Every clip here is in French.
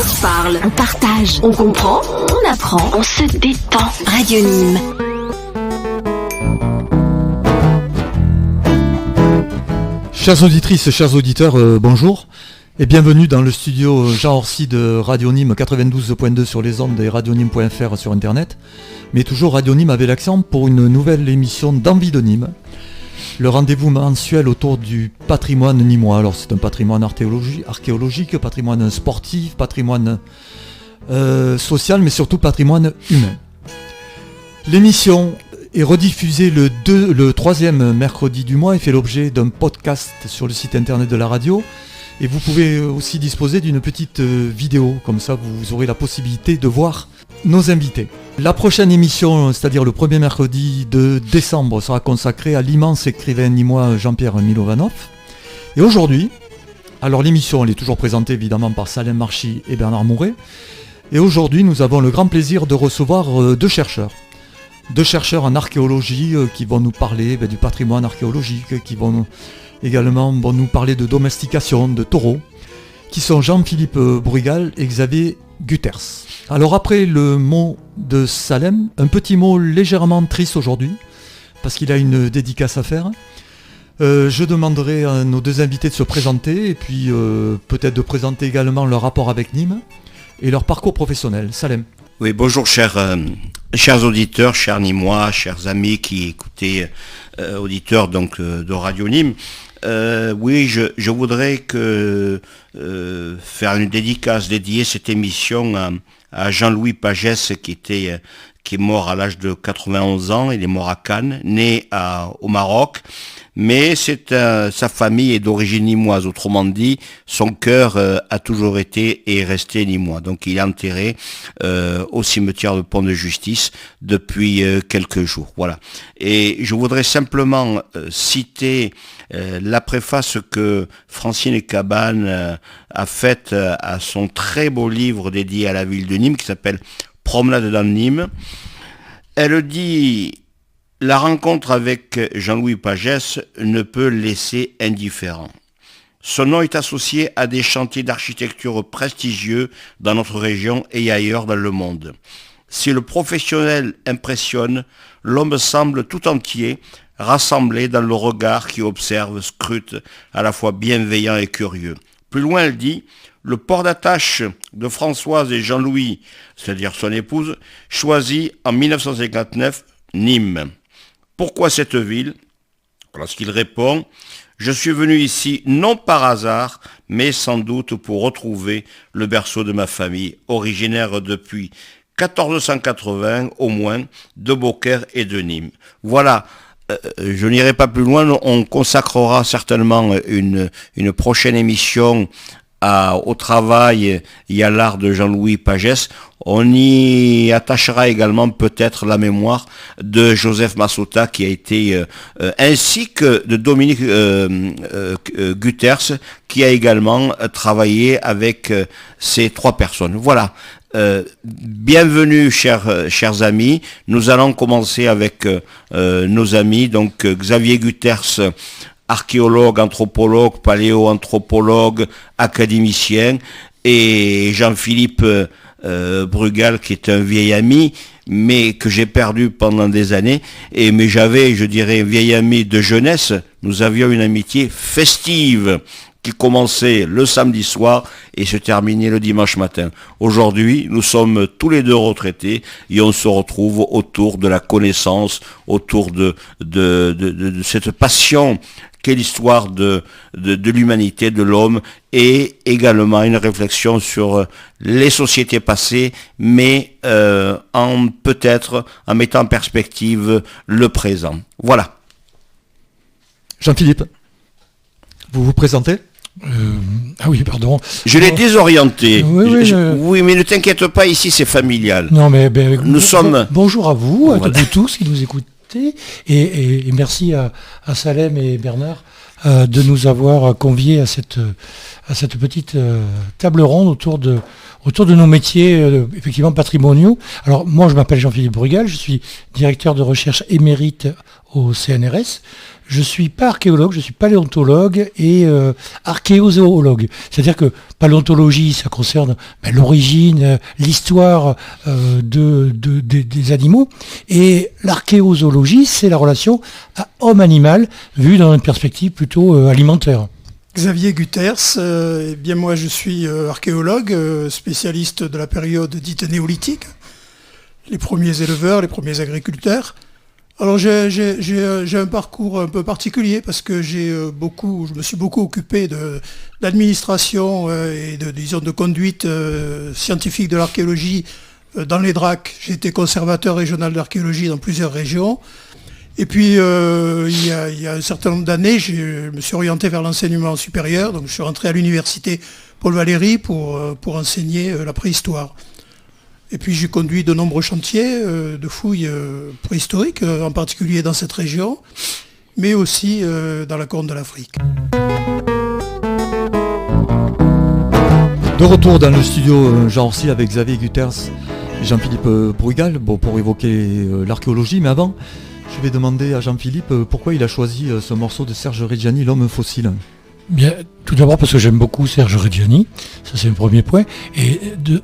se parle, on partage, on comprend, on apprend, on se détend. Radio Nîmes. Chères auditrices, chers auditeurs, bonjour et bienvenue dans le studio Jean Orsi de Radio Nîmes 92.2 sur les ondes et radionîmes.fr sur internet, mais toujours Radio Nîmes avec l'accent pour une nouvelle émission d'Envie de Nîmes, le rendez-vous mensuel autour du patrimoine nîmois. Alors c'est un patrimoine archéologique, patrimoine sportif, patrimoine social, mais surtout patrimoine humain. L'émission est rediffusée le troisième mercredi du mois et fait l'objet d'un podcast sur le site internet de la radio. Et vous pouvez aussi disposer d'une petite vidéo, comme ça vous aurez la possibilité de voir nos invités. La prochaine émission, c'est-à-dire le premier mercredi de décembre, sera consacrée à l'immense écrivain nîmois Jean-Pierre Milovanov. Et aujourd'hui, alors l'émission elle est toujours présentée évidemment par Salem Marchi et Bernard Mouret. Et aujourd'hui nous avons le grand plaisir de recevoir deux chercheurs en archéologie qui vont nous parler du patrimoine archéologique, qui vont également nous parler de domestication, de taureaux, qui sont Jean-Philippe Brugal et Xavier Gutters. Alors après le mot de Salem, un petit mot légèrement triste aujourd'hui, parce qu'il a une dédicace à faire. Je demanderai à nos deux invités de se présenter, et puis peut-être de présenter également leur rapport avec Nîmes et leur parcours professionnel. Salem. Oui, bonjour chers auditeurs, chers Nîmois, chers amis qui écoutez, auditeurs donc de Radio Nîmes. Oui, je voudrais faire une dédicace, dédier cette émission à Jean-Louis Pagès qui est mort à l'âge de 91 ans. Il est mort à Cannes, né au Maroc, mais sa famille est d'origine nîmoise. Autrement dit, son cœur a toujours été et est resté nîmois. Donc il est enterré au cimetière de Pont de Justice depuis quelques jours. Voilà. Et je voudrais simplement citer la préface que Francine Cabane a faite à son très beau livre dédié à la ville de Nîmes qui s'appelle Promenade dans Nîmes. Elle dit: la rencontre avec Jean-Louis Pagès ne peut laisser indifférent. Son nom est associé à des chantiers d'architecture prestigieux dans notre région et ailleurs dans le monde. Si le professionnel impressionne, l'homme semble tout entier, rassemblé dans le regard qui observe, scrute, à la fois bienveillant et curieux. Plus loin, elle dit: le port d'attache de Françoise et Jean-Louis, c'est-à-dire son épouse, choisit en 1959 Nîmes. Pourquoi cette ville? Lorsqu'il répond: je suis venu ici non par hasard, mais sans doute pour retrouver le berceau de ma famille, originaire depuis 1480 au moins de Beaucaire et de Nîmes. Voilà. Je n'irai pas plus loin, on consacrera certainement une prochaine émission au travail et à l'art de Jean-Louis Pagès. On y attachera également peut-être la mémoire de Joseph Massota qui a été, ainsi que de Dominique Gutters qui a également travaillé avec ces trois personnes. Voilà. Bienvenue chers amis. Nous allons commencer avec nos amis, donc Xavier Gutters, archéologue, anthropologue, paléoanthropologue, académicien, et Jean-Philippe Brugal qui est un vieil ami, mais que j'ai perdu pendant des années, mais j'avais, je dirais, un vieil ami de jeunesse. Nous avions une amitié festive qui commençait le samedi soir et se terminait le dimanche matin. Aujourd'hui, nous sommes tous les deux retraités et on se retrouve autour de la connaissance, autour de cette passion qu'est l'histoire de l'humanité, de l'homme, et également une réflexion sur les sociétés passées, mais peut-être en mettant en perspective le présent. Voilà. Jean-Philippe, vous vous présentez ? Ah oui, pardon. Je l'ai désorienté. Oui, mais ne t'inquiète pas, ici c'est familial. Non, mais nous sommes. Bonjour à vous, voilà. À vous tous qui nous écoutez, et merci à Salem et Bernard de nous avoir conviés à cette petite table ronde autour autour de nos métiers effectivement patrimoniaux. Alors moi je m'appelle Jean-Philippe Brugal, je suis directeur de recherche émérite au CNRS. Je suis pas archéologue, je suis paléontologue et archéozoologue. C'est-à-dire que paléontologie, ça concerne l'origine, l'histoire des animaux, et l'archéozoologie, c'est la relation à homme-animal, vue dans une perspective plutôt alimentaire. Xavier Gutters, eh bien moi je suis archéologue, spécialiste de la période dite néolithique, les premiers éleveurs, les premiers agriculteurs. Alors j'ai un parcours un peu particulier parce que je me suis beaucoup occupé d'administration et de conduite scientifique de l'archéologie dans les DRAC. J'ai été conservateur régional d'archéologie dans plusieurs régions. Et puis il y a un certain nombre d'années, je me suis orienté vers l'enseignement supérieur. Donc je suis rentré à l'université Paul Valéry pour enseigner la préhistoire. Et puis j'ai conduit de nombreux chantiers de fouilles préhistoriques, en particulier dans cette région, mais aussi dans la Corne de l'Afrique. De retour dans le studio Jean Orsi avec Xavier Gutters et Jean-Philippe Brugal, pour évoquer l'archéologie, mais avant, je vais demander à Jean-Philippe pourquoi il a choisi ce morceau de Serge Reggiani, L'homme fossile. Bien, tout d'abord parce que j'aime beaucoup Serge Reggiani, ça c'est un premier point. Et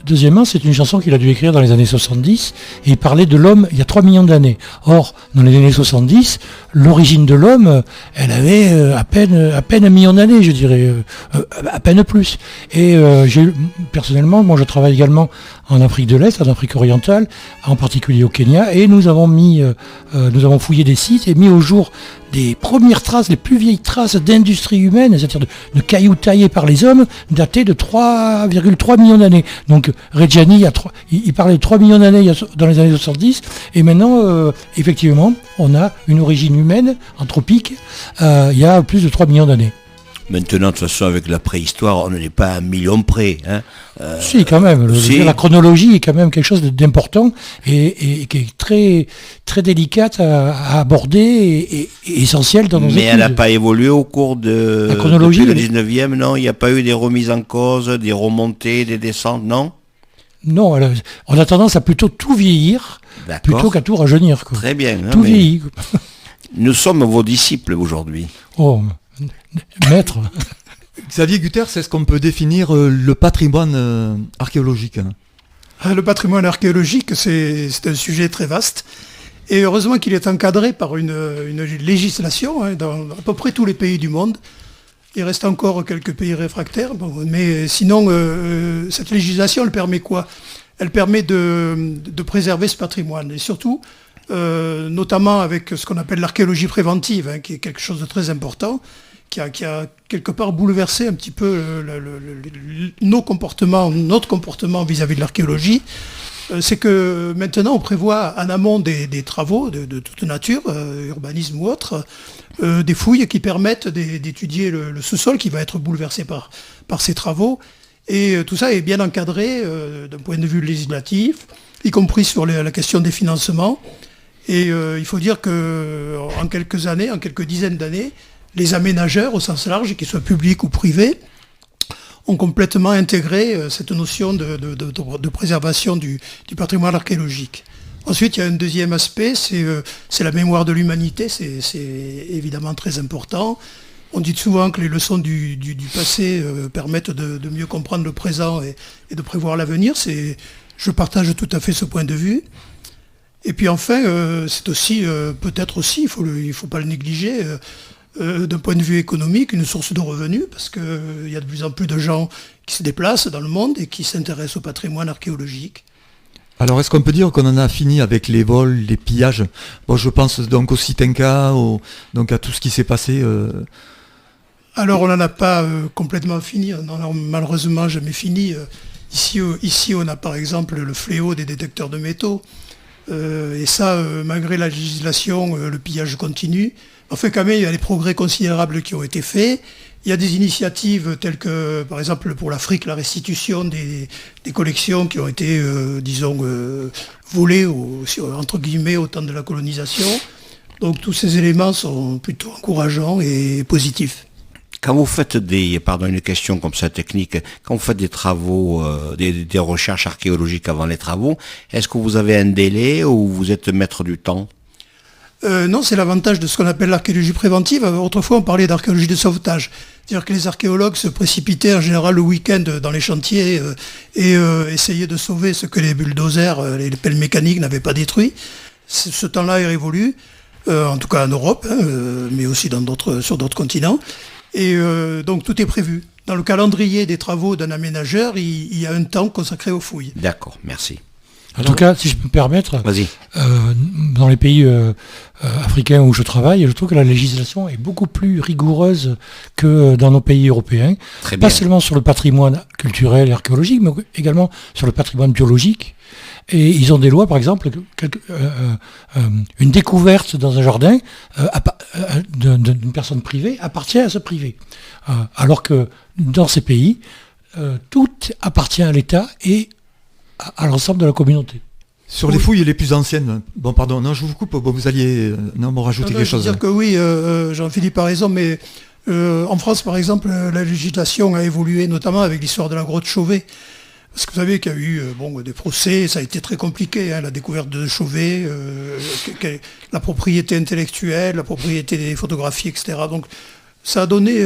deuxièmement, c'est une chanson qu'il a dû écrire dans les années 70, et il parlait de l'homme il y a 3 millions d'années. Or, dans les années 70, l'origine de l'homme, elle avait à peine 1 million d'années, je dirais, à peine plus. Et personnellement, moi je travaille également en Afrique de l'Est, en Afrique orientale, en particulier au Kenya, et nous avons fouillé des sites et mis au jour des premières traces, les plus vieilles traces d'industrie humaine, c'est-à-dire de cailloux taillés par les hommes, datées de 3,3 millions d'années. Donc Reggiani, il parlait de 3 millions d'années dans les années 70, et maintenant, effectivement, on a une origine humaine, anthropique, il y a plus de 3 millions d'années. Maintenant, de toute façon, avec la préhistoire, on n'est pas à 1 million près. Hein. Si, quand même. La chronologie est quand même quelque chose d'important et qui est très, très délicate à aborder et essentiel dans nos études. Mais elle n'a pas évolué au cours la chronologie, depuis le 19e, non? Il n'y a pas eu des remises en cause, des remontées, des descentes, non? Non, on a tendance à plutôt tout vieillir, plutôt qu'à tout rajeunir. Quoi. Très bien. Tout vieillit. Nous sommes vos disciples aujourd'hui. Oh, maître. Xavier Gutters, est-ce qu'on peut définir le patrimoine archéologique ? Le patrimoine archéologique, c'est un sujet très vaste. Et heureusement qu'il est encadré par une législation dans à peu près tous les pays du monde. Il reste encore quelques pays réfractaires, mais sinon, cette législation, elle permet quoi ? Elle permet de préserver ce patrimoine. Et surtout, notamment avec ce qu'on appelle l'archéologie préventive, qui est quelque chose de très important, qui a quelque part bouleversé un petit peu notre comportement vis-à-vis de l'archéologie. C'est que maintenant on prévoit en amont des travaux de toute nature, urbanisme ou autre, des fouilles qui permettent d'étudier le sous-sol qui va être bouleversé par ces travaux. Et tout ça est bien encadré d'un point de vue législatif, y compris sur la question des financements. Et il faut dire qu'en quelques dizaines d'années, les aménageurs au sens large, qu'ils soient publics ou privés, ont complètement intégré cette notion de préservation du patrimoine archéologique. Ensuite, il y a un deuxième aspect, c'est la mémoire de l'humanité, c'est évidemment très important. On dit souvent que les leçons du passé permettent de mieux comprendre le présent et de prévoir l'avenir. Je partage tout à fait ce point de vue. Et puis enfin, c'est aussi, peut-être aussi, il faut pas le négliger, d'un point de vue économique, une source de revenus, parce qu'il y a de plus en plus de gens qui se déplacent dans le monde et qui s'intéressent au patrimoine archéologique. Alors est-ce qu'on peut dire qu'on en a fini avec les vols, les pillages ? Bon, je pense donc au site Inca, donc à tout ce qui s'est passé. Alors on n'en a pas complètement fini, on n'en a malheureusement jamais fini. Ici on a par exemple le fléau des détecteurs de métaux. Et ça, malgré la législation, le pillage continue. Enfin, quand même, il y a des progrès considérables qui ont été faits. Il y a des initiatives telles que, par exemple, pour l'Afrique, la restitution des collections qui ont été, volées, entre guillemets, au temps de la colonisation. Donc tous ces éléments sont plutôt encourageants et positifs. Quand vous faites une question comme ça technique, quand vous faites des travaux, des recherches archéologiques avant les travaux, est-ce que vous avez un délai ou vous êtes maître du temps? Non, c'est l'avantage de ce qu'on appelle l'archéologie préventive. Autrefois, on parlait d'archéologie de sauvetage. C'est-à-dire que les archéologues se précipitaient en général le week-end dans les chantiers et essayaient de sauver ce que les bulldozers, les pelles mécaniques n'avaient pas détruit. Ce temps-là est révolu, en tout cas en Europe, mais aussi sur d'autres continents. Et donc tout est prévu. Dans le calendrier des travaux d'un aménageur, il y a un temps consacré aux fouilles. D'accord, merci. En tout cas, si je peux me permettre, Vas-y. dans les pays africains où je travaille, je trouve que la législation est beaucoup plus rigoureuse que dans nos pays européens. Très bien. Pas seulement sur le patrimoine culturel et archéologique, mais également sur le patrimoine biologique. Et ils ont des lois, par exemple, une découverte dans un jardin d'une personne privée appartient à ce privé. Alors que dans ces pays, tout appartient à l'État et à l'ensemble de la communauté. Sur les fouilles les plus anciennes, bon pardon, non je vous coupe, bon, vous alliez me rajouter quelque chose. Je veux dire que oui, Jean-Philippe a raison, mais en France par exemple, la législation a évolué notamment avec l'histoire de la grotte Chauvet. Parce que vous savez qu'il y a eu des procès, ça a été très compliqué, la découverte de Chauvet, la propriété intellectuelle, la propriété des photographies, etc. Donc ça a donné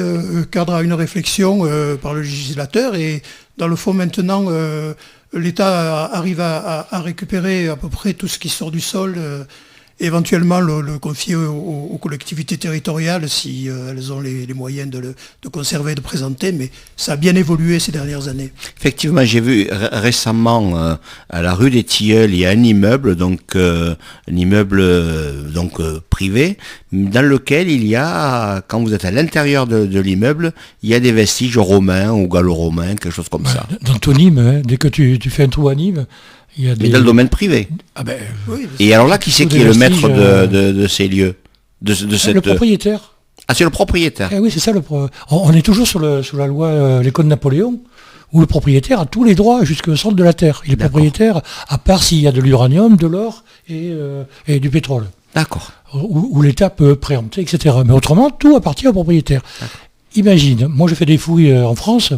cadre à une réflexion par le législateur et dans le fond maintenant l'État arrive à récupérer à peu près tout ce qui sort du sol, éventuellement le confier aux collectivités territoriales si elles ont les moyens de conserver et de présenter, mais ça a bien évolué ces dernières années. Effectivement, j'ai vu récemment à la rue des Tilleuls, il y a un immeuble, privé, dans lequel il y a, quand vous êtes à l'intérieur de l'immeuble, il y a des vestiges romains ou gallo-romains, quelque chose comme ça. Dans ton Nîmes, dès que tu fais un trou à Nîmes, il y a Mais dans le domaine privé. Oui, Et alors là, qui c'est qui est le maître de ces lieux, le propriétaire. Ah, c'est le propriétaire. Oui, c'est ça. On est toujours sous la loi, les codes Napoléon, où le propriétaire a tous les droits jusqu'au centre de la terre. Il est propriétaire, à part s'il y a de l'uranium, de l'or et du pétrole. D'accord. Où l'État peut préempter, etc. Mais autrement, tout appartient au propriétaire. Imagine, moi je fais des fouilles en France,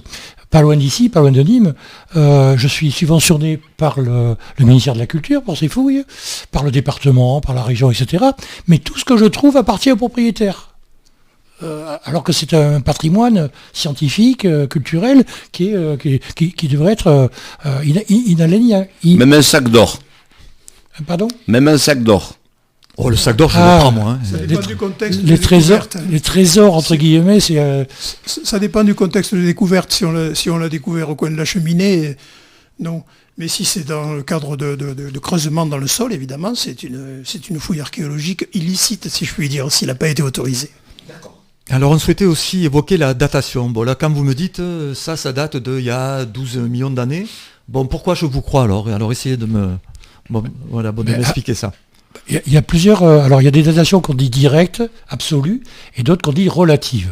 pas loin d'ici, pas loin de Nîmes. Je suis subventionné par le ministère de la Culture pour ces fouilles, par le département, par la région, etc. Mais tout ce que je trouve appartient au propriétaire. Alors que c'est un patrimoine scientifique, culturel, qui devrait être inaliénable. Même un sac d'or. Pardon ? Même un sac d'or. Oh, le sac d'or, je le prends, moi. Hein. Ça dépend du contexte de les découverte. Les trésors, entre guillemets, c'est... Ça dépend du contexte de découverte. Si on l'a découvert au coin de la cheminée, non. Mais si c'est dans le cadre de creusement dans le sol, évidemment, c'est une fouille archéologique illicite, si je puis dire, s'il n'a pas été autorisé. D'accord. Alors on souhaitait aussi évoquer la datation. Bon là, quand vous me dites ça date d'il y a 12 millions d'années. Bon, pourquoi je vous crois alors ? Alors essayez de m'expliquer ça. Il y a plusieurs... alors il y a des datations qu'on dit directes, absolues, et d'autres qu'on dit relatives.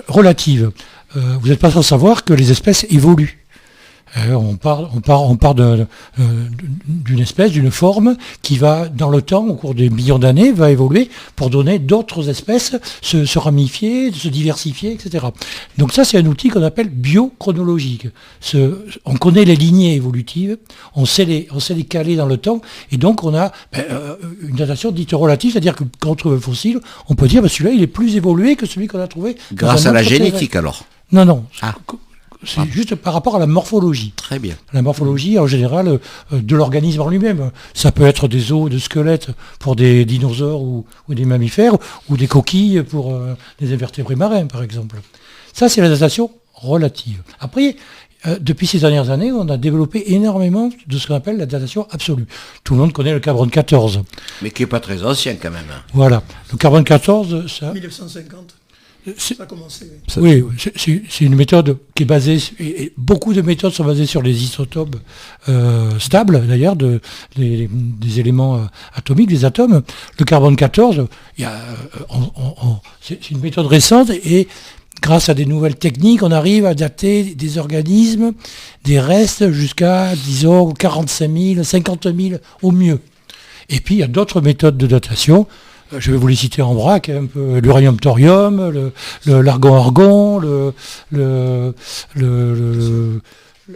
Relatives, vous n'êtes pas sans savoir que les espèces évoluent. On part d'une espèce, d'une forme qui va, dans le temps, au cours des millions d'années, va évoluer pour donner d'autres espèces, se ramifier, se diversifier, etc. Donc ça, c'est un outil qu'on appelle biochronologique. On connaît les lignées évolutives, on sait les caler dans le temps, et donc on a une datation dite relative, c'est-à-dire que quand on trouve un fossile, on peut dire celui-là, il est plus évolué que celui qu'on a trouvé. Grâce à la génétique, alors. Non. C'est juste par rapport à la morphologie. Très bien. La morphologie, en général, de l'organisme en lui-même. Ça peut être des os de squelettes pour des dinosaures ou des mammifères, ou des coquilles pour des invertébrés marins, par exemple. Ça, c'est la datation relative. Après, depuis ces dernières années, on a développé énormément de ce qu'on appelle la datation absolue. Tout le monde connaît le carbone 14. Mais qui n'est pas très ancien, quand même. Voilà. Le carbone 14, ça... 1950. Ça a commencé. Oui, c'est une méthode qui est basée, et beaucoup de méthodes sont basées sur les isotopes stables, d'ailleurs, des éléments atomiques, des atomes. Le carbone 14, c'est une méthode récente, et grâce à des nouvelles techniques, on arrive à dater des organismes, des restes, jusqu'à, disons, 45 000, 50 000 au mieux. Et puis, il y a d'autres méthodes de datation, je vais vous les citer en vrac, un peu l'uranium-thorium, l'argon-argon,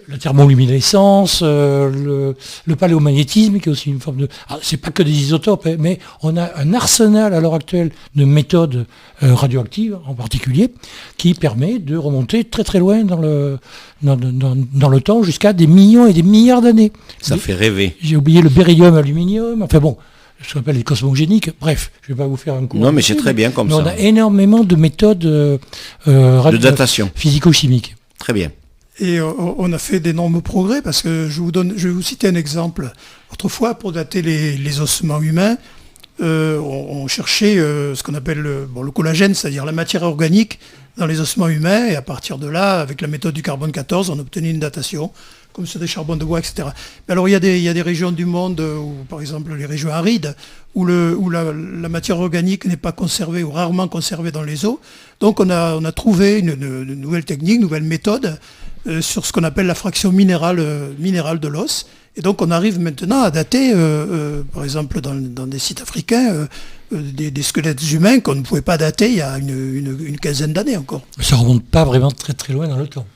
la thermoluminescence, le paléomagnétisme, qui est aussi une forme de... Alors, c'est pas que des isotopes, mais on a un arsenal à l'heure actuelle de méthodes radioactives, en particulier, qui permet de remonter très très loin dans le temps, jusqu'à des millions et des milliards d'années. Ça fait rêver. J'ai oublié le beryllium, aluminium, enfin bon, ce qu'on appelle les cosmogéniques. Bref, je ne vais pas vous faire un cours. Non, mais c'est très bien comme ça. On a énormément de méthodes de datation physico-chimiques. Très bien. Et on a fait d'énormes progrès parce que je vais vous citer un exemple. Autrefois, pour dater les ossements humains, on cherchait ce qu'on appelle le collagène, c'est-à-dire la matière organique dans les ossements humains, et à partir de là, avec la méthode du carbone 14, on obtenait une datation, comme sur des charbons de bois, etc. Mais alors il y a des régions du monde, par exemple les régions arides, où la matière organique n'est pas conservée ou rarement conservée dans les eaux. Donc on a trouvé une nouvelle technique, une nouvelle méthode sur ce qu'on appelle la fraction minérale de l'os. Et donc on arrive maintenant à dater, par exemple dans des sites africains, des squelettes humains qu'on ne pouvait pas dater il y a une quinzaine d'années encore. Ça ne remonte pas vraiment très très loin dans le temps.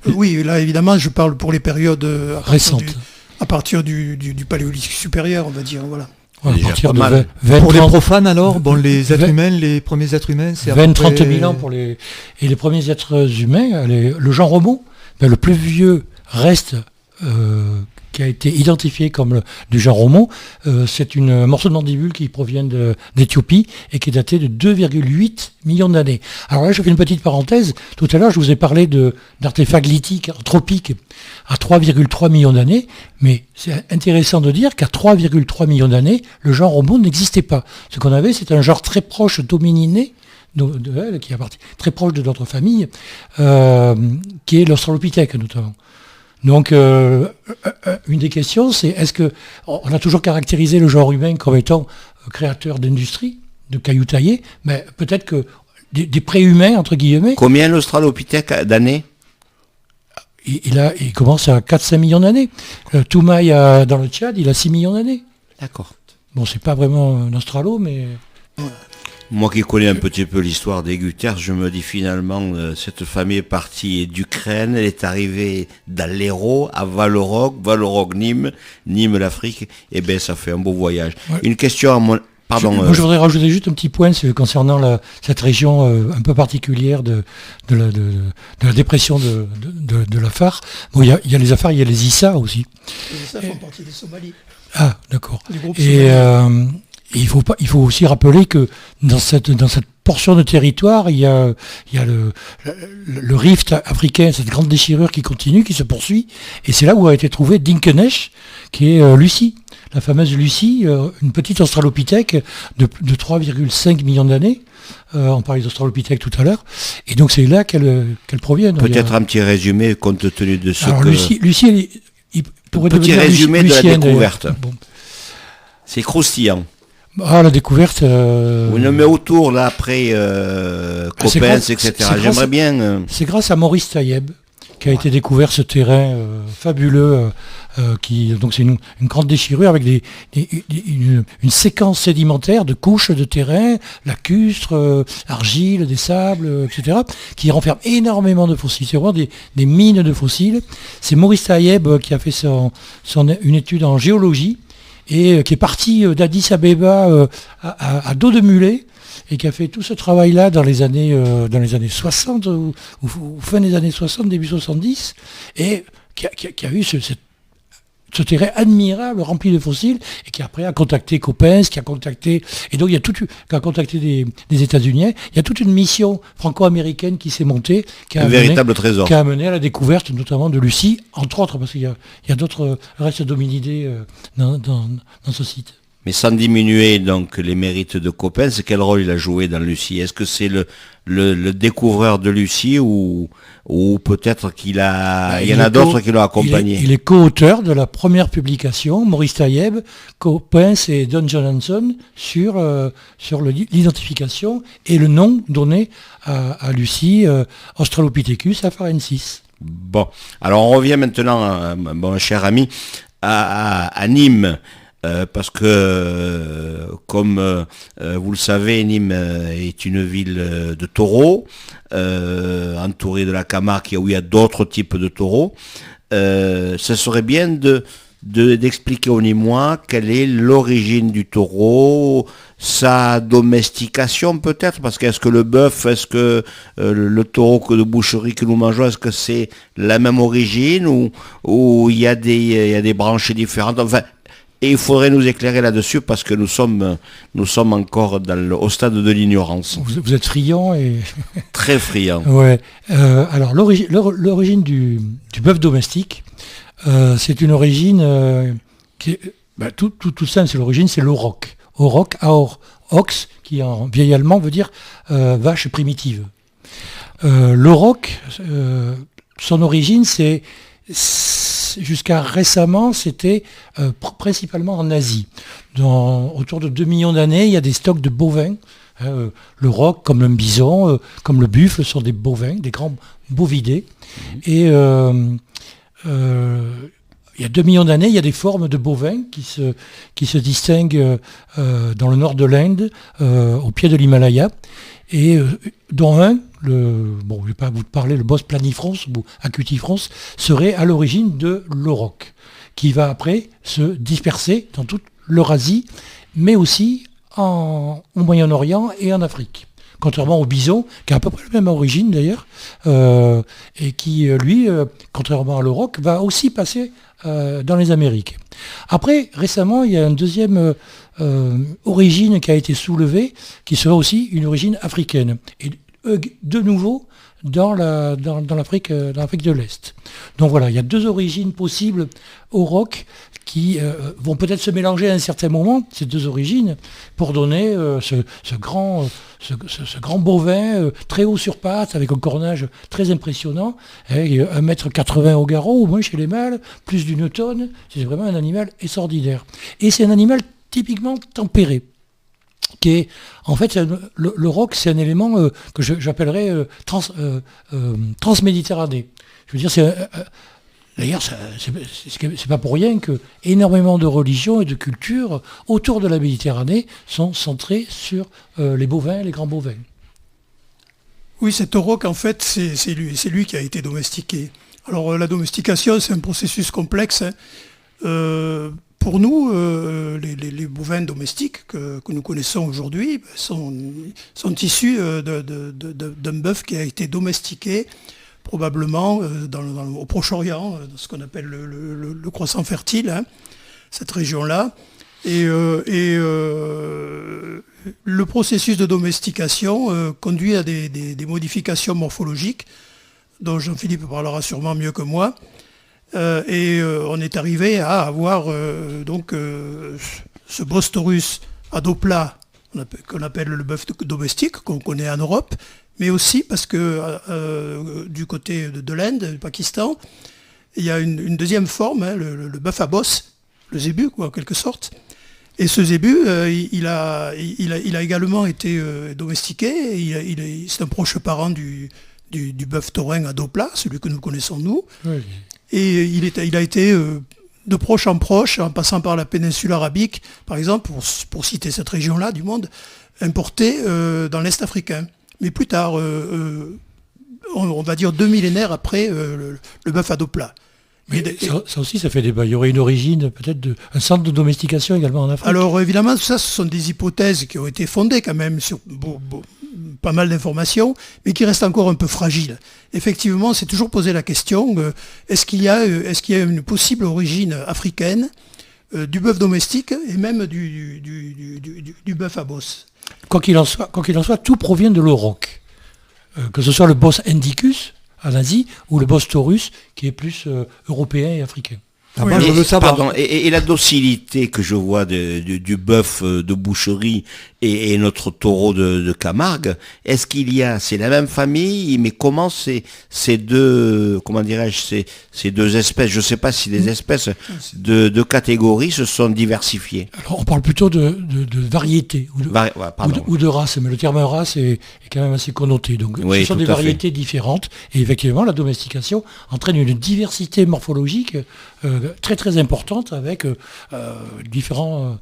Oui, là évidemment je parle pour les périodes récentes. À partir du paléolithique supérieur, on va dire, voilà. À partir de 20, pour les profanes alors, les êtres humains, les premiers êtres humains, c'est 20-30 000 ans pour les premiers êtres humains. Le genre Homo, le plus vieux reste qui a été identifié comme du genre Homo, c'est un morceau de mandibule qui provient d'Éthiopie et qui est daté de 2,8 millions d'années. Alors là, je fais une petite parenthèse. Tout à l'heure, je vous ai parlé d'artefacts lithiques anthropiques à 3,3 millions d'années, mais c'est intéressant de dire qu'à 3,3 millions d'années, le genre Homo n'existait pas. Ce qu'on avait, c'est un genre très proche d'homininés, qui est très proche de notre famille, qui est l'Australopithèque notamment. Donc, une des questions, c'est est-ce qu'on a toujours caractérisé le genre humain comme étant créateur d'industrie, de cailloux taillés, mais peut-être que des préhumains, entre guillemets... Combien l'Australopithèque d'années ? Il commence à 4-5 millions d'années. Toumaï, dans le Tchad, il a 6 millions d'années. D'accord. Bon, c'est pas vraiment un australo, mais... Moi qui connais un petit peu l'histoire des Guthers, je me dis finalement, cette famille est partie d'Ukraine, elle est arrivée dans l'Hérault, à Valorog, Nîmes, l'Afrique, et bien ça fait un beau voyage. Ouais. Une question à mon... Pardon. Moi, je voudrais rajouter juste un petit point concernant cette région un peu particulière de la dépression de l'Afar. Bon, il y a les Afars, il y a les Issa aussi. Les Issa font partie des Somalis. Ah, d'accord. Et il faut aussi rappeler que dans cette portion de territoire, il y a le rift africain, cette grande déchirure qui continue, qui se poursuit, et c'est là où a été trouvé Dinkenesh, qui est Lucie, la fameuse Lucie, une petite australopithèque de 3,5 millions d'années. On parlait d'australopithèque tout à l'heure, et donc c'est là qu'elle provient. Peut-être un petit résumé compte tenu de ce Alors, que... Lucie, il pourrait petit résumé de la découverte. Bon. C'est croustillant. Ah, la découverte... Vous le mettez autour, là, après Coppens, etc. J'aimerais bien... C'est grâce à Maurice Tayeb qui a été découvert ce terrain fabuleux, donc c'est une grande déchirure avec une séquence sédimentaire de couches de terrain, lacustre, argile, des sables, etc., qui renferme énormément de fossiles. C'est vraiment des mines de fossiles. C'est Maurice Tayeb qui a fait une étude en géologie, et qui est parti d'Addis Abeba à dos de mulet, et qui a fait tout ce travail-là dans les années 60, ou fin des années 60, début 70, et qui a eu ce terrain admirable, rempli de fossiles, et qui après a contacté Coppens, qui a contacté des États-Unis. Il y a toute une mission franco-américaine qui s'est montée, qui a amené à la découverte notamment de Lucie, entre autres, parce qu'il y a d'autres restes d'hominidés dans ce site. Mais sans diminuer donc les mérites de Coppens, quel rôle il a joué dans Lucie ? Est-ce que c'est le découvreur de Lucie ou peut-être il y en a d'autres qui l'ont accompagné ? Il est co-auteur de la première publication, Maurice Tayeb, Coppens et Don Johnson, sur l'identification et le nom donné à Lucie, Australopithecus afarensis. Bon, alors on revient maintenant, mon cher ami, à Nîmes. parce que, comme vous le savez, Nîmes est une ville de taureaux, entourée de la Camargue, où il y a d'autres types de taureaux. Ce serait bien d'expliquer aux Nîmois quelle est l'origine du taureau, sa domestication peut-être, parce qu'est-ce que le bœuf, est-ce que le taureau de boucherie que nous mangeons, est-ce que c'est la même origine ou il y a des branches différentes, enfin, et il faudrait nous éclairer là-dessus parce que nous sommes encore au stade de l'ignorance. Vous êtes friand et... Très friand. Ouais. Alors l'origine du bœuf domestique, c'est une origine qui est tout simple, c'est l'origine, c'est l'auroch. Auroch, aor, ox, qui en vieil allemand veut dire vache primitive. L'auroch, son origine, c'est jusqu'à récemment, c'était principalement en Asie. Autour de 2 millions d'années, il y a des stocks de bovins. Le roc, comme le bison, comme le buffle, sont des bovins, des grands bovidés. Et il y a 2 millions d'années, il y a des formes de bovins qui se distinguent dans le nord de l'Inde, au pied de l'Himalaya, et dont un, je ne vais pas vous parler, le Bos planifrons ou acutifrons, serait à l'origine de l'auroch, qui va après se disperser dans toute l'Eurasie, mais aussi au Moyen-Orient et en Afrique. Contrairement au bison, qui a à peu près la même origine d'ailleurs, et qui, lui, contrairement à l'auroch, va aussi passer dans les Amériques. Après, récemment, il y a une deuxième origine qui a été soulevée, qui serait aussi une origine africaine. Et de nouveau, dans l'Afrique de l'Est. Donc voilà, il y a 2 origines possibles au roc qui vont peut-être se mélanger à un certain moment, ces 2 origines, pour donner ce grand bovin très haut sur pattes, avec un cornage très impressionnant, 1,80 m au garrot, au moins chez les mâles, plus d'1 tonne. C'est vraiment un animal extraordinaire. Et c'est un animal typiquement tempéré. Qui est, en fait, le roc, c'est un élément que j'appellerais transméditerranéen. Je veux dire, d'ailleurs, c'est pas pour rien que énormément de religions et de cultures autour de la Méditerranée sont centrées sur les bovins, les grands bovins. Oui, cet auroch, en fait, c'est lui qui a été domestiqué. Alors, la domestication, c'est un processus complexe. Pour nous, les bovins domestiques que nous connaissons aujourd'hui sont issus d'un bœuf qui a été domestiqué probablement au Proche-Orient, dans ce qu'on appelle le croissant fertile, cette région-là. Et le processus de domestication conduit à des modifications morphologiques, dont Jean-Philippe parlera sûrement mieux que moi. On est arrivé à avoir ce Bos taurus à dos plat, qu'on appelle le bœuf domestique, qu'on connaît en Europe, mais aussi parce que du côté de l'Inde, du Pakistan, il y a une deuxième forme, le bœuf à bosse, le zébu, quoi, en quelque sorte. Et ce zébu, il a également été domestiqué. C'est un proche parent du bœuf taurin à dos plat, celui que nous connaissons nous. Oui. Et il a été de proche en proche, en passant par la péninsule arabique, par exemple, pour citer cette région-là du monde, importé dans l'Est africain. Mais plus tard, on va dire 2 millénaires après le bœuf à dos plat. Mais ça aussi, ça fait débat. Il y aurait une origine, peut-être, un centre de domestication également en Afrique. Alors évidemment, tout ça, ce sont des hypothèses qui ont été fondées quand même sur pas mal d'informations, mais qui restent encore un peu fragiles. Effectivement, c'est toujours posé la question, est-ce qu'il y a une possible origine africaine du bœuf domestique et même du bœuf à bosse? Quoi qu'il en soit, tout provient de l'auroch. Que ce soit le Bos indicus en Asie ou le Bos taurus qui est plus européen et africain. Oui, moi, je veux savoir. Pardon, et la docilité que je vois du bœuf de boucherie et notre taureau de Camargue, est-ce qu'il y a, c'est la même famille, mais comment ces deux, comment dirais-je, ces deux espèces, je ne sais pas si les espèces de catégories se sont diversifiées. Alors on parle plutôt de variétés ou de race, mais le terme race est quand même assez connoté. Donc oui, ce sont des variétés différentes, et effectivement la domestication entraîne une diversité morphologique très très importante avec différents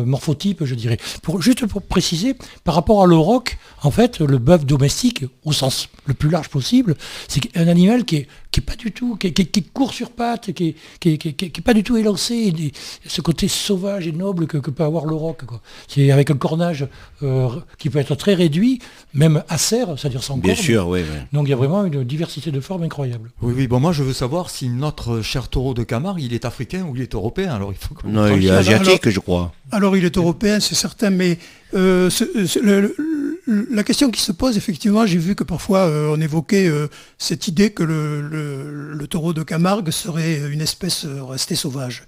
morphotypes, je dirais. Juste pour préciser, par rapport à l'auroch, en fait, le bœuf domestique, au sens le plus large possible, c'est un animal qui est pas du tout, qui court sur pattes, qui est pas du tout élancé, ce côté sauvage et noble que peut avoir l'auroch, quoi. C'est avec un cornage qui peut être très réduit, même acère, c'est-à-dire sans corne. Bien sûr, oui. Donc il y a vraiment une diversité de formes incroyable. Oui, bon, moi je veux savoir si notre cher taureau de Camargue, il est africain ou il est européen. Alors il faut qu'on... Non, il est asiatique, je crois. Alors il est européen, c'est certain, mais la question qui se pose, effectivement, j'ai vu que parfois on évoquait cette idée que le taureau de Camargue serait une espèce restée sauvage.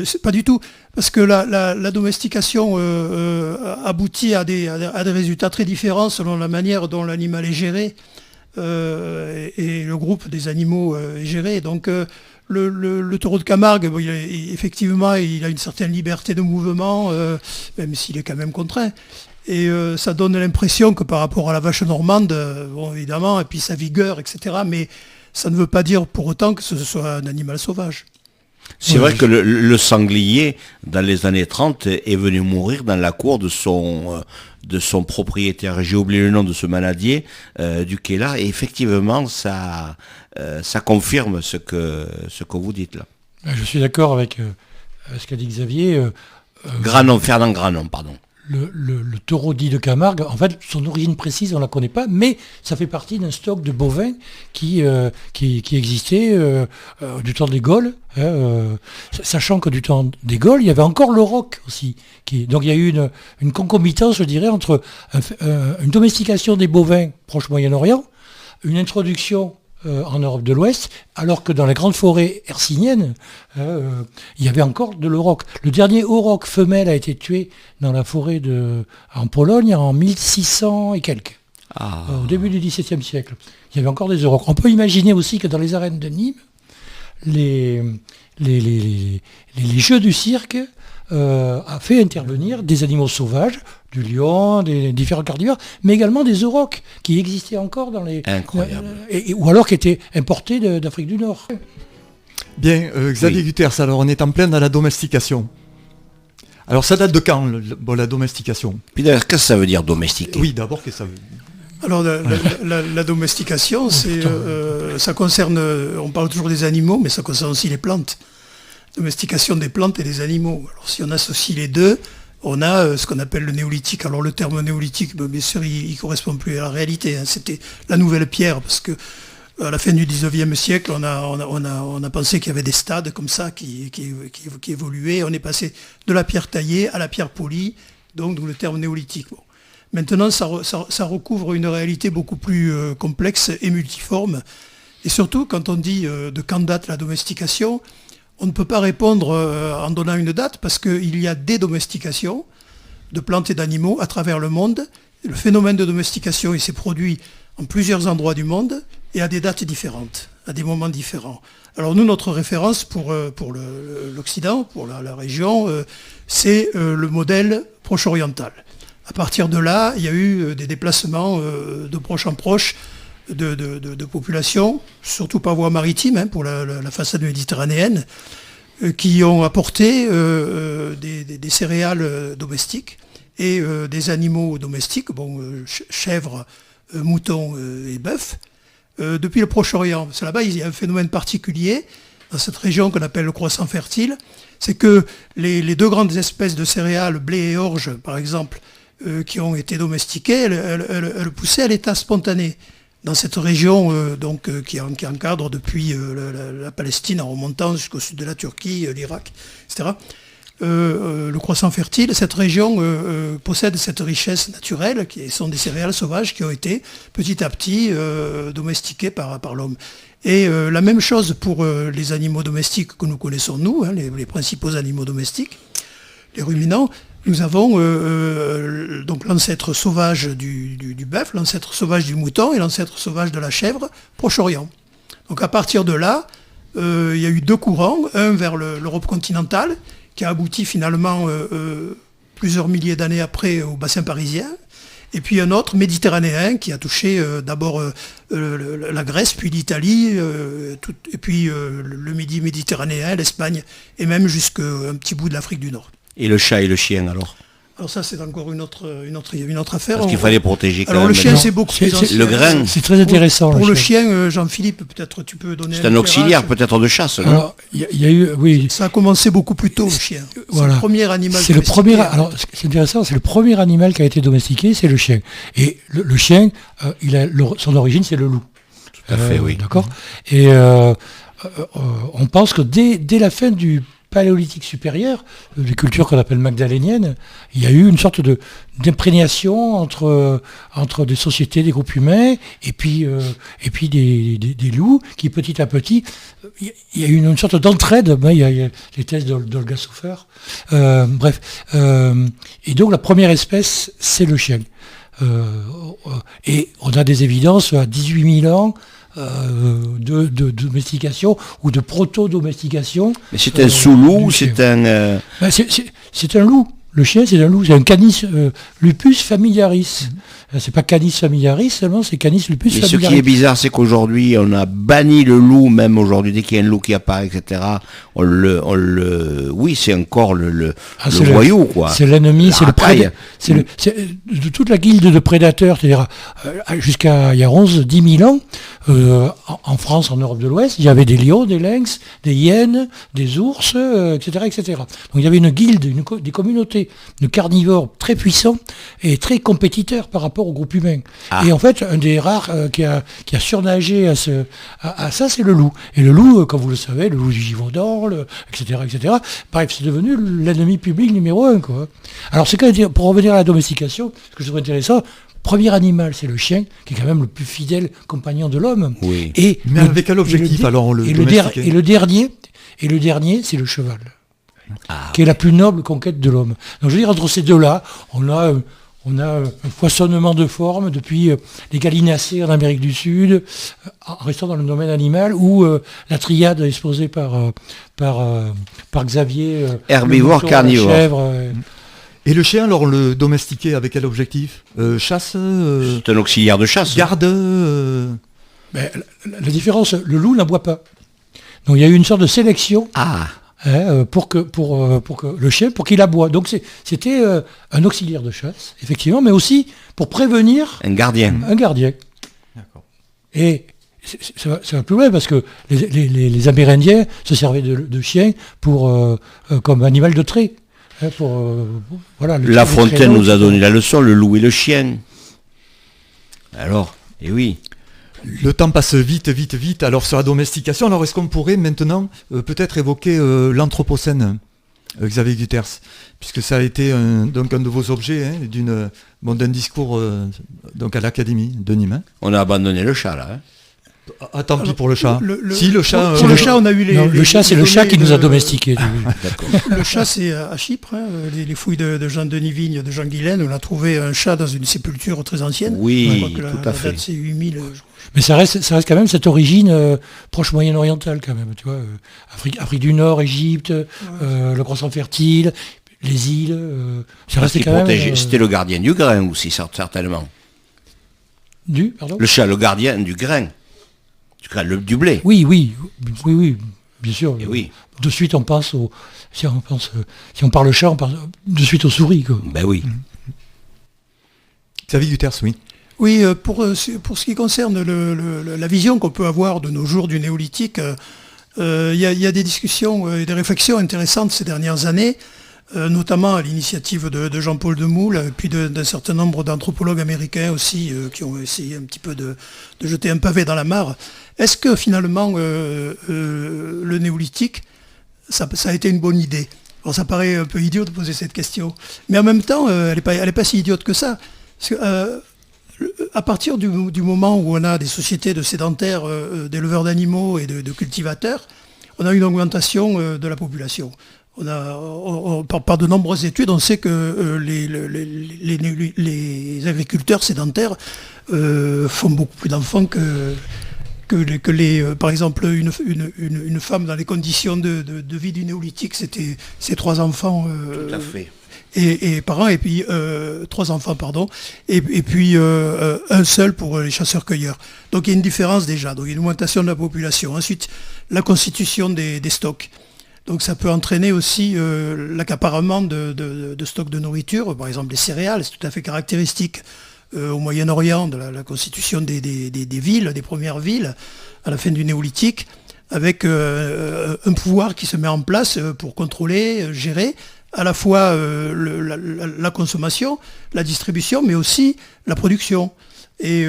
C'est pas du tout, parce que la domestication aboutit à des résultats très différents selon la manière dont l'animal est géré et le groupe des animaux est géré. Donc le taureau de Camargue, bon, effectivement, il a une certaine liberté de mouvement, même s'il est quand même contraint. Et ça donne l'impression que par rapport à la vache normande, bon, évidemment, et puis sa vigueur, etc., mais ça ne veut pas dire pour autant que ce soit un animal sauvage. C'est vrai que le sanglier, dans les années 30, est venu mourir dans la cour de son propriétaire. J'ai oublié le nom de ce manadier duquel là, et effectivement, ça confirme ce que vous dites là. Je suis d'accord avec ce qu'a dit Xavier. Fernand Granon, pardon. Le taureau dit de Camargue, en fait, son origine précise, on ne la connaît pas, mais ça fait partie d'un stock de bovins qui existait du temps des Gaules, sachant que du temps des Gaules, il y avait encore l'auroch aussi. Donc il y a eu une concomitance, je dirais, entre une domestication des bovins proche Moyen-Orient, une introduction en Europe de l'Ouest, alors que dans les grandes forêts hercyniennes, il y avait encore de l'auroch. Le dernier auroch femelle a été tué dans la forêt en Pologne en 1600 et quelques, au début du XVIIe siècle. Il y avait encore des aurochs. On peut imaginer aussi que dans les arènes de Nîmes, les jeux du cirque a fait intervenir des animaux sauvages, du lion, des différents carnivores, mais également des aurochs qui existaient encore dans les... Incroyable. Ou alors qui étaient importés d'Afrique du Nord. Bien, Xavier Guterres, alors on est en plein dans la domestication. Alors ça date de quand, la domestication? Puis d'ailleurs, qu'est-ce que ça veut dire domestiquer? Oui, d'abord, qu'est-ce que ça veut dire? Alors la domestication, ça concerne, on parle toujours des animaux, mais ça concerne aussi les plantes. Domestication des plantes et des animaux. Alors si on associe les deux, on a ce qu'on appelle le néolithique. Alors le terme néolithique, bien sûr, il ne correspond plus à la réalité. C'était la nouvelle pierre, parce que à la fin du 19e siècle, on a pensé qu'il y avait des stades comme ça qui évoluaient. On est passé de la pierre taillée à la pierre polie, donc d'où le terme néolithique. Bon. Maintenant, ça recouvre une réalité beaucoup plus complexe et multiforme. Et surtout, quand on dit de quand date la domestication, on ne peut pas répondre en donnant une date parce qu'il y a des domestications de plantes et d'animaux à travers le monde. Le phénomène de domestication, il s'est produit en plusieurs endroits du monde et à des dates différentes, à des moments différents. Alors nous, notre référence pour l'Occident, pour la région, c'est le modèle proche-oriental. À partir de là, il y a eu des déplacements de proche en proche de populations, surtout par voie maritime, pour la façade méditerranéenne, qui ont apporté des céréales domestiques et des animaux domestiques, chèvres, moutons et bœufs, depuis le Proche-Orient. Parce que là-bas, il y a un phénomène particulier dans cette région qu'on appelle le croissant fertile, c'est que les deux grandes espèces de céréales, blé et orge par exemple, qui ont été domestiquées, elles poussaient à l'état spontané. Dans cette région qui encadre depuis la Palestine en remontant jusqu'au sud de la Turquie, l'Irak, etc. Le croissant fertile, cette région possède cette richesse naturelle qui sont des céréales sauvages qui ont été petit à petit domestiquées par l'homme. Et la même chose pour les animaux domestiques que nous connaissons nous, les principaux animaux domestiques, les ruminants. nous avons donc l'ancêtre sauvage du bœuf, l'ancêtre sauvage du mouton et l'ancêtre sauvage de la chèvre, Proche-Orient. Donc à partir de là, il y a eu deux courants, un vers l'Europe continentale, qui a abouti finalement plusieurs milliers d'années après au bassin parisien, et puis un autre méditerranéen qui a touché d'abord la Grèce, puis l'Italie, et puis le Midi méditerranéen, l'Espagne, et même jusqu'à un petit bout de l'Afrique du Nord. Et le chat et le chien alors? Alors ça c'est encore une autre affaire. Parce qu'il fallait protéger quand Alors même. le chien c'est beaucoup plus ancien. Le grain. C'est très intéressant. Pour le chien, Jean-Philippe, peut-être tu peux donner C'est un auxiliaire peut-être de chasse, non? Alors, il y a eu, oui. Ça a commencé beaucoup plus tôt, le chien. Voilà. C'est le premier animal C'est le domestiqué. premier. Alors, c'est intéressant, c'est le premier animal qui a été domestiqué, c'est le chien. Et le chien, son origine, c'est le loup. Tout à fait, oui. D'accord. Et on pense que dès la fin du Paléolithique supérieur, les cultures qu'on appelle magdaléniennes, il y a eu une sorte d'imprégnation entre des sociétés, des groupes humains, et puis des loups, qui petit à petit, il y a eu une sorte d'entraide. Il y a les thèses d'Olga Soffer. Et donc la première espèce, c'est le chien. Et on a des évidences à 18 000 ans, de domestication ou de proto-domestication. Mais c'est un sous-loup, c'est un... C'est un loup. Le chien, c'est un loup. C'est un Canis lupus familiaris. C'est pas Canis familiaris seulement, c'est Canis lupus Mais familiaris. ce qui est bizarre, c'est qu'aujourd'hui, on a banni le loup, même aujourd'hui, dès qu'il y a un loup qui apparaît, etc., oui, c'est encore le voyou, quoi. C'est l'ennemi, c'est le rapaille. de toute la guilde de prédateurs, c'est-à-dire jusqu'à il y a 10 000 ans, en France, en Europe de l'Ouest, il y avait des lions, des lynx, des hyènes, des ours, etc., etc. Donc il y avait une guilde, des communautés de carnivores très puissants et très compétiteurs par rapport au groupe humain. Et en fait, un des rares qui a surnagé à ça, c'est le loup. Et le loup, comme vous le savez, le loup du Givaudan, etc., etc. Bref, c'est devenu l'ennemi public numéro 1, quoi. Alors, pour revenir à la domestication, ce que je trouve intéressant, premier animal, c'est le chien, qui est quand même le plus fidèle compagnon de l'homme. Oui. Mais avec quel objectif alors le domestiquer? Et le dernier, c'est le cheval, qui est la plus noble conquête de l'homme. Donc, je veux dire, entre ces deux-là, on a un foisonnement de formes depuis les gallinacés en Amérique du Sud, en restant dans le domaine animal, ou la triade exposée par Xavier. Herbivore, carnivore. Chèvre, Et le chien, alors le domestiquer avec quel objectif? Chasse C'est un auxiliaire de chasse. Garde la différence, le loup n'aboie pas. Donc il y a eu une sorte de sélection. Pour que le chien, pour qu'il aboie. Donc c'était un auxiliaire de chasse, effectivement, mais aussi pour prévenir Un gardien. un gardien. D'accord. Et ça va plus loin parce que les Amérindiens se servaient de chiens comme animal de trait. Voilà, La Fontaine nous a donné la leçon, le loup et le chien. Alors, et oui. Le temps passe vite. Alors sur la domestication, alors est-ce qu'on pourrait maintenant peut-être évoquer l'Anthropocène, Xavier Guterres, puisque ça a été donc un de vos objets d'un discours donc à l'Académie de Nîmes. On a abandonné le chat, là. Tant pis pour le chat. Si le chat. Pour le chat, on a eu le chat, c'est le chat qui nous a domestiqués. Le chat, c'est à Chypre. Les fouilles de Jean-Denis Vigne, de Jean Guilaine, on a trouvé un chat dans une sépulture très ancienne. Oui, je crois que tout à fait. La date, c'est 8000. Mais ça reste quand même cette origine proche moyen-orientale, quand même. Tu vois, Afrique du Nord, Égypte, le croissant fertile, les îles. Ça restait quand même. C'était le gardien du grain aussi, certainement. Pardon. Le chat, le gardien du grain. Du blé. Oui, bien sûr. Et oui. De suite, on pense si on parle chat, on pense de suite aux souris, quoi. Ben oui. Xavier Guterres, oui. Oui, pour ce qui concerne la vision qu'on peut avoir de nos jours du néolithique, il y a des discussions et des réflexions intéressantes ces dernières années, notamment à l'initiative de Jean-Paul Demoule, et puis d'un certain nombre d'anthropologues américains aussi, qui ont essayé un petit peu de jeter un pavé dans la mare. Est-ce que finalement le néolithique, ça a été une bonne idée? Alors ça paraît un peu idiot de poser cette question, mais en même temps, elle n'est pas si idiote que ça. Parce que, à partir du moment où on a des sociétés de sédentaires, d'éleveurs d'animaux et de cultivateurs, on a une augmentation de la population. Par de nombreuses études, on sait que les agriculteurs sédentaires font beaucoup plus d'enfants par exemple, une femme dans les conditions de vie du néolithique, c'était ses 3 enfants. Tout à fait. Et par an, et puis 3 enfants, pardon, et puis un seul pour les chasseurs-cueilleurs. Donc il y a une différence déjà, donc il y a une augmentation de la population. Ensuite, la constitution des stocks. Donc ça peut entraîner aussi l'accaparement de stocks de nourriture, par exemple les céréales, c'est tout à fait caractéristique au Moyen-Orient de la constitution des villes, des premières villes, à la fin du néolithique, avec un pouvoir qui se met en place pour contrôler, gérer à la fois la consommation, la distribution, mais aussi la production. Et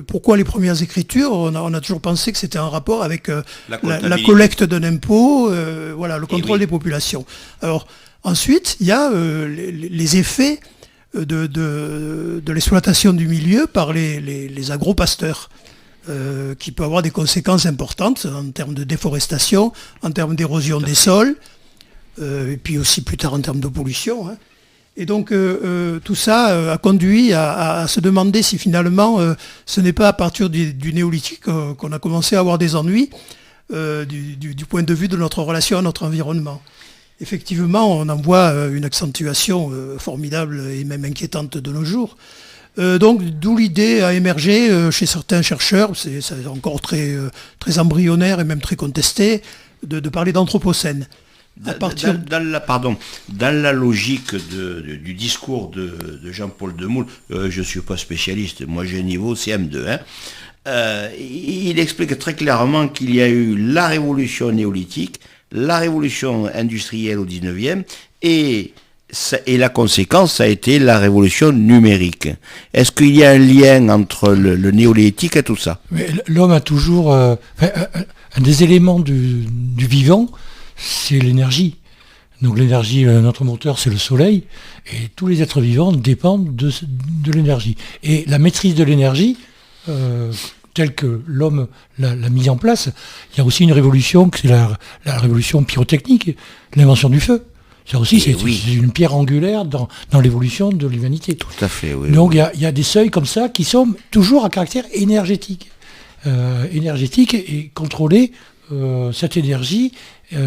pourquoi les premières écritures, on a toujours pensé que c'était en rapport avec la collecte d'un impôt, le contrôle des populations. Alors ensuite, il y a les effets de l'exploitation du milieu par les agro-pasteurs, qui peut avoir des conséquences importantes en termes de déforestation, en termes d'érosion des sols, et puis aussi plus tard en termes de pollution. Et donc tout ça a conduit à se demander si finalement ce n'est pas à partir du néolithique qu'on a commencé à avoir des ennuis du point de vue de notre relation à notre environnement. Effectivement, on en voit une accentuation formidable et même inquiétante de nos jours. Donc d'où l'idée a émergé chez certains chercheurs, c'est encore très embryonnaire et même très contesté, de parler d'anthropocène. Dans la logique du discours de Jean-Paul Demoule, je ne suis pas spécialiste, moi j'ai un niveau CM2, il explique très clairement qu'il y a eu la révolution néolithique, la révolution industrielle au 19e, et la conséquence, ça a été la révolution numérique. Est-ce qu'il y a un lien entre le néolithique et tout ça? Mais l'homme a toujours... un des éléments du vivant, c'est l'énergie. Donc l'énergie, notre moteur, c'est le soleil, et tous les êtres vivants dépendent de l'énergie. Et la maîtrise de l'énergie, telle que l'homme l'a mise en place, il y a aussi une révolution, c'est la révolution pyrotechnique, l'invention du feu. Ça aussi, c'est une pierre angulaire dans l'évolution de l'humanité. Tout à fait, oui. Donc il y a des seuils comme ça qui sont toujours à caractère énergétique. Et contrôler cette énergie et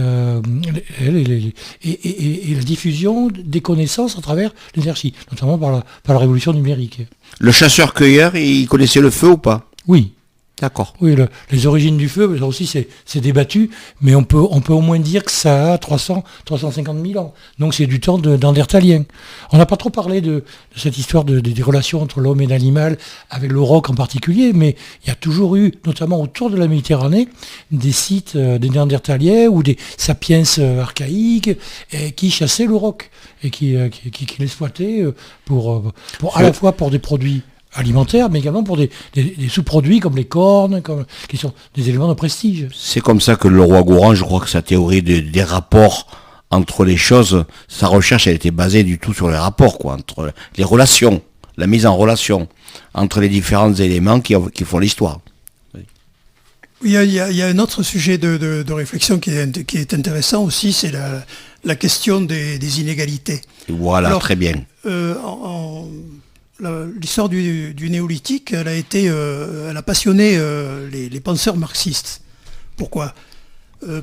la diffusion des connaissances à travers l'énergie, notamment par la révolution numérique. Le chasseur-cueilleur, il connaissait le feu ou pas? Oui. D'accord. Oui, les origines du feu, ça aussi c'est débattu, mais on peut au moins dire que ça a 350 000 ans. Donc c'est du temps d'Andertalien. On n'a pas trop parlé de cette histoire des relations entre l'homme et l'animal, avec le roc en particulier, mais il y a toujours eu, notamment autour de la Méditerranée, des sites des Néandertaliens ou des sapiens archaïques qui chassaient le roc et qui l'exploitaient à la fois pour des produits alimentaires, mais également pour des sous-produits comme les cornes, qui sont des éléments de prestige. C'est comme ça que le roi Gourand, je crois que sa théorie des rapports entre les choses, sa recherche, elle était basée du tout sur les rapports, entre les relations, la mise en relation entre les différents éléments qui font l'histoire. Il y a un autre sujet de réflexion qui est intéressant aussi, c'est la question des inégalités. Voilà. Alors, très bien. L'histoire du néolithique, elle a passionné les penseurs marxistes. Pourquoi ?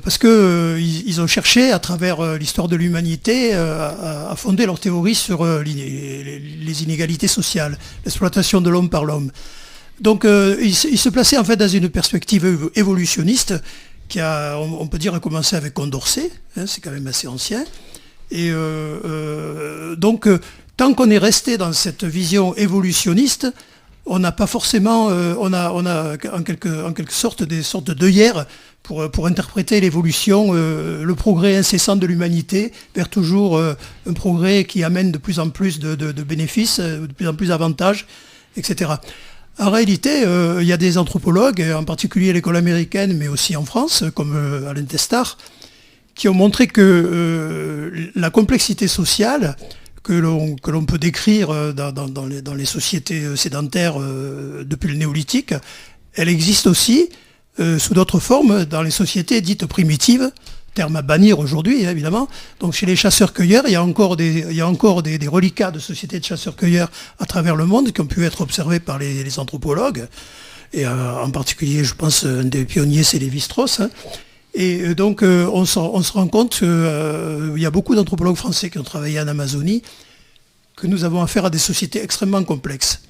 Parce qu'ils ont cherché, à travers l'histoire de l'humanité, à fonder leur théorie sur les inégalités sociales, l'exploitation de l'homme par l'homme. Donc ils se plaçaient en fait dans une perspective évolutionniste qui on peut dire, a commencé avec Condorcet, c'est quand même assez ancien. Et donc tant qu'on est resté dans cette vision évolutionniste, on n'a pas forcément, on a en quelque sorte des sortes d'œillères pour interpréter l'évolution, le progrès incessant de l'humanité vers toujours un progrès qui amène de plus en plus de bénéfices, de plus en plus d'avantages, etc. En réalité, il y a des anthropologues, en particulier à l'école américaine, mais aussi en France, comme Alain Testard, qui ont montré que la complexité sociale que l'on peut décrire dans les sociétés sédentaires depuis le néolithique, elle existe aussi sous d'autres formes dans les sociétés dites primitives, terme à bannir aujourd'hui, évidemment. Donc chez les chasseurs-cueilleurs, il y a encore des reliquats de sociétés de chasseurs-cueilleurs à travers le monde qui ont pu être observés par les anthropologues. Et en particulier, je pense, un des pionniers, c'est Lévi-Strauss. Et donc, on se rend compte qu'il y a beaucoup d'anthropologues français qui ont travaillé en Amazonie, que nous avons affaire à des sociétés extrêmement complexes,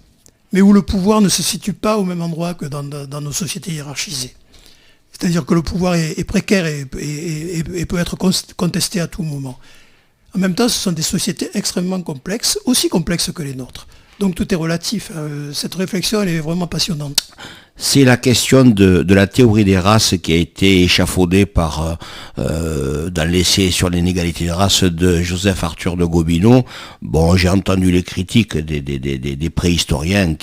mais où le pouvoir ne se situe pas au même endroit que dans nos sociétés hiérarchisées. C'est-à-dire que le pouvoir est précaire et peut être contesté à tout moment. En même temps, ce sont des sociétés extrêmement complexes, aussi complexes que les nôtres. Donc tout est relatif. Cette réflexion, elle est vraiment passionnante. C'est la question de la théorie des races qui a été échafaudée dans l'essai sur l'inégalité des races de Joseph Arthur de Gobineau. Bon, j'ai entendu les critiques des préhistoriens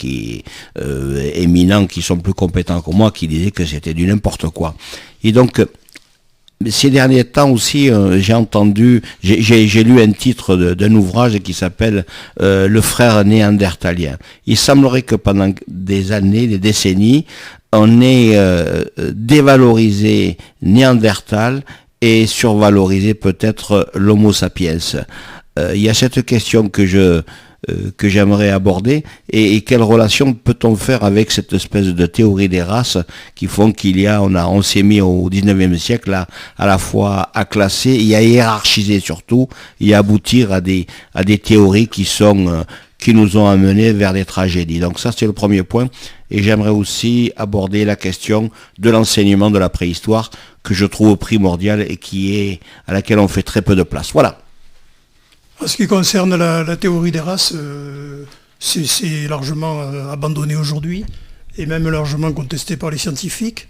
éminents, qui sont plus compétents que moi, qui disaient que c'était du n'importe quoi. Et donc, ces derniers temps aussi, j'ai lu un titre d'un ouvrage qui s'appelle Le frère néandertalien. Il semblerait que pendant des années, des décennies, on ait dévalorisé Néandertal et survalorisé peut-être l'Homo sapiens. Il y a cette question que j'aimerais aborder, et quelle relation peut-on faire avec cette espèce de théorie des races qui font on s'est mis au 19e siècle à la fois à classer et à hiérarchiser surtout, et à aboutir à des théories qui nous ont amenés vers des tragédies. Donc ça, c'est le premier point. Et j'aimerais aussi aborder la question de l'enseignement de la préhistoire, que je trouve primordial et à laquelle on fait très peu de place. Voilà. En ce qui concerne la théorie des races, c'est largement abandonné aujourd'hui, et même largement contesté par les scientifiques.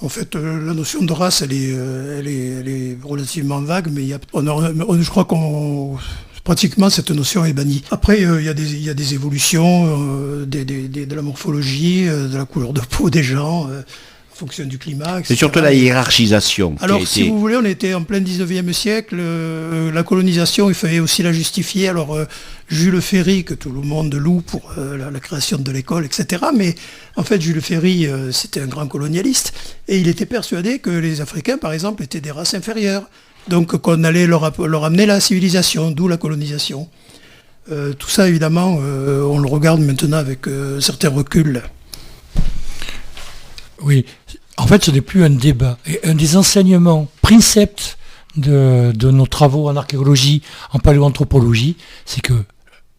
En fait, la notion de race, elle est relativement vague, mais je crois pratiquement cette notion est bannie. Après, il y a des évolutions de la morphologie, de la couleur de peau des gens, en fonction du climat, etc. C'est surtout la hiérarchisation. Alors, si vous voulez, on était en plein 19e siècle, la colonisation, il fallait aussi la justifier. Alors, Jules Ferry, que tout le monde loue pour la création de l'école, etc. Mais en fait, Jules Ferry, c'était un grand colonialiste, et il était persuadé que les Africains, par exemple, étaient des races inférieures. Donc, qu'on allait leur amener la civilisation, d'où la colonisation. Tout ça, évidemment, on le regarde maintenant avec un certain recul. Oui, en fait, ce n'est plus un débat. Et un des enseignements, préceptes de nos travaux en archéologie, en paléoanthropologie, c'est que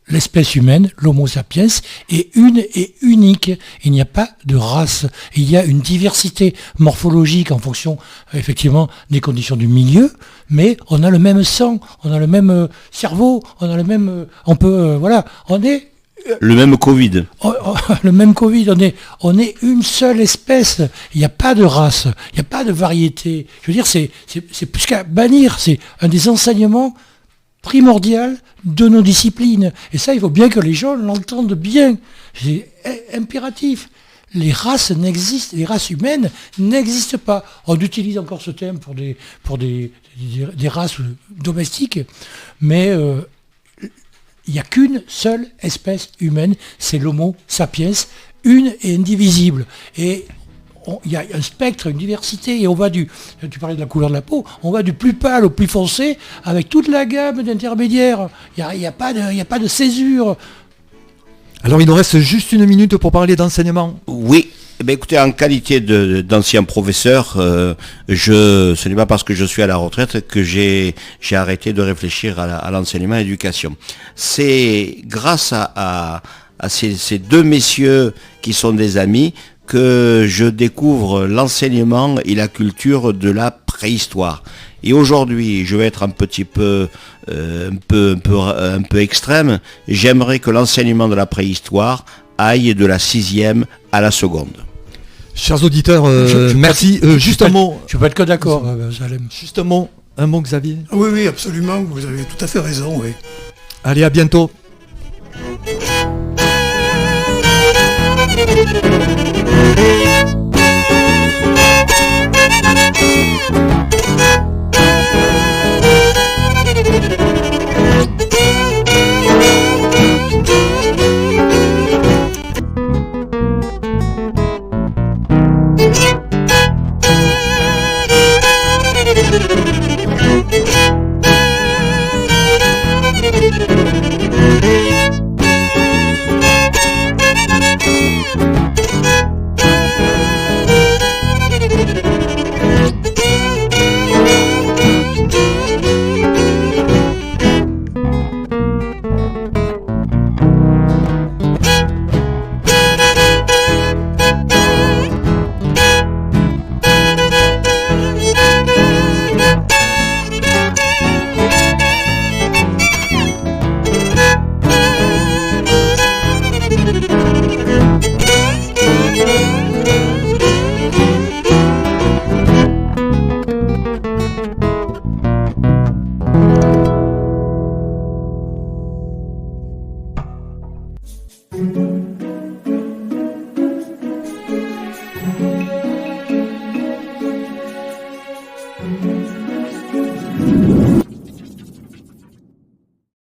l'espèce humaine, l'Homo sapiens, est une et unique. Il n'y a pas de race. Il y a une diversité morphologique en fonction, effectivement, des conditions du milieu, mais on a le même sang, on a le même cerveau, on a le même... on est... Le même Covid. Le même Covid, on est une seule espèce. Il n'y a pas de race, il n'y a pas de variété. Je veux dire, c'est plus qu'à bannir, c'est un des enseignements primordiaux de nos disciplines. Et ça, il faut bien que les gens l'entendent bien. C'est impératif. Les races humaines n'existent pas. On utilise encore ce terme pour des races domestiques, mais il n'y a qu'une seule espèce humaine, c'est l'Homo sapiens, une et indivisible. Et il y a un spectre, une diversité, et tu parlais de la couleur de la peau, on va du plus pâle au plus foncé, avec toute la gamme d'intermédiaires. Il n'y a pas de césure. Alors il nous reste juste une minute pour parler d'enseignement. Oui. Écoutez, en qualité d'ancien professeur, ce n'est pas parce que je suis à la retraite que j'ai arrêté de réfléchir à l'enseignement et à l'éducation. C'est grâce à ces deux messieurs qui sont des amis que je découvre l'enseignement et la culture de la préhistoire. Et aujourd'hui, je vais être un peu extrême, j'aimerais que l'enseignement de la préhistoire aille de la 6e à la seconde. Chers auditeurs, merci. Juste un mot. Je peux être que d'accord, Salem. Juste un mot, Xavier. Oui, absolument, vous avez tout à fait raison, oui. Allez, à bientôt. Thank you. Thank you.